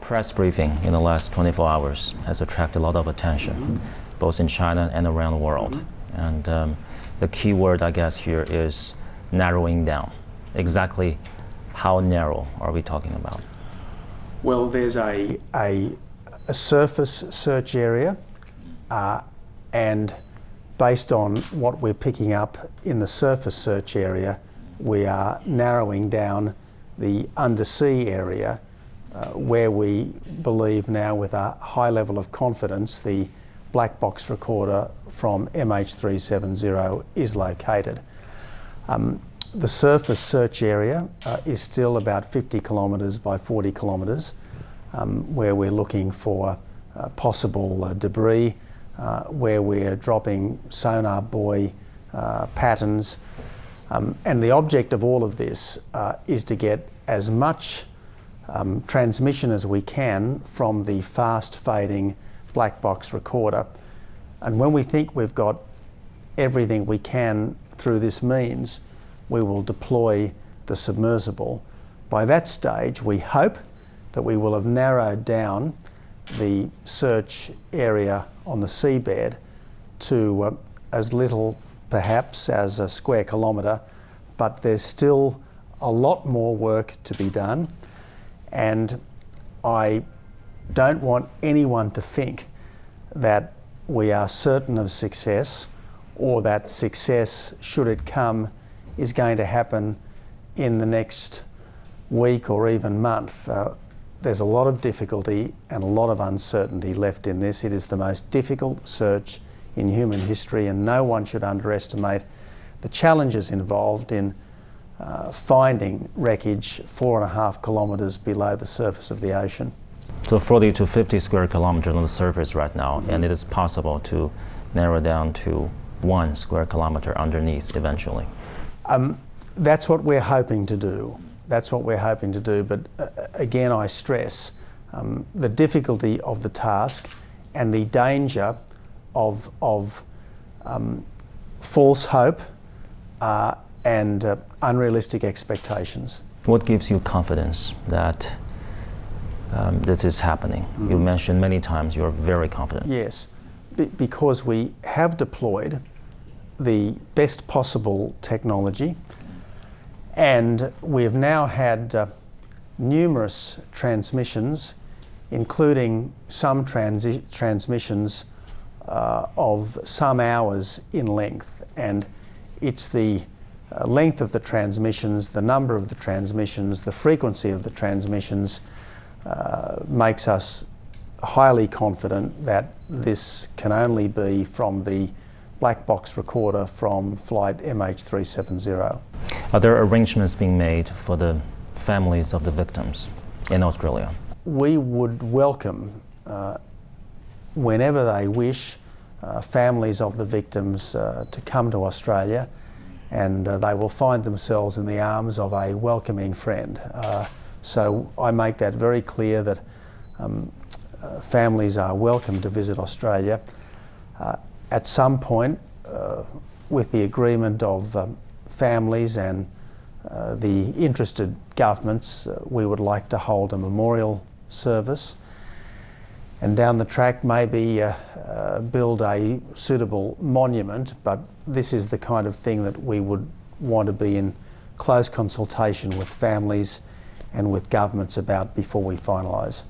press briefing in the last 24 hours has attracted a lot of attention, both in China and around the world. And the key word, I guess, here is narrowing down. Exactly how narrow are we talking about? Well, there's a surface search area, and based on what we're picking up in the surface search area, we are narrowing down the undersea area where we believe now with a high level of confidence the black box recorder from MH370 is located. The surface search area is still about 50 kilometres by 40 kilometres, where we're looking for possible debris, where we're dropping sonar buoy patterns. And the object of all of this is to get as much transmission as we can from the fast fading black box recorder. And when we think we've got everything we can through this means, we will deploy the submersible. By that stage, we hope that we will have narrowed down the search area on the seabed to as little perhaps as a square kilometre, but there's still a lot more work to be done. And I don't want anyone to think that we are certain of success, or that success, should it come, is going to happen in the next week or even month. There's a lot of difficulty and a lot of uncertainty left in this. It is the most difficult search in human history, and no one should underestimate the challenges involved in finding wreckage 4.5 kilometres below the surface of the ocean. So 40 to 50 square kilometres on the surface right now, and it is possible to narrow down to 1 square kilometre underneath eventually. That's what we're hoping to do. That's what we're hoping to do. But again, I stress the difficulty of the task and the danger of false hope and unrealistic expectations. What gives you confidence that this is happening? You mentioned many times you're very confident. Yes, because we have deployed the best possible technology, and we've now had numerous transmissions, including some transmissions of some hours in length. And it's the length of the transmissions, the number of the transmissions, the frequency of the transmissions makes us highly confident that this can only be from the black box recorder from flight MH370. Are there arrangements being made for the families of the victims in Australia? We would welcome, whenever they wish, families of the victims to come to Australia, and they will find themselves in the arms of a welcoming friend. So I make that very clear that families are welcome to visit Australia. At some point, with the agreement of families and the interested governments, we would like to hold a memorial service, and down the track maybe build a suitable monument. But this is the kind of thing that we would want to be in close consultation with families and with governments about before we finalise.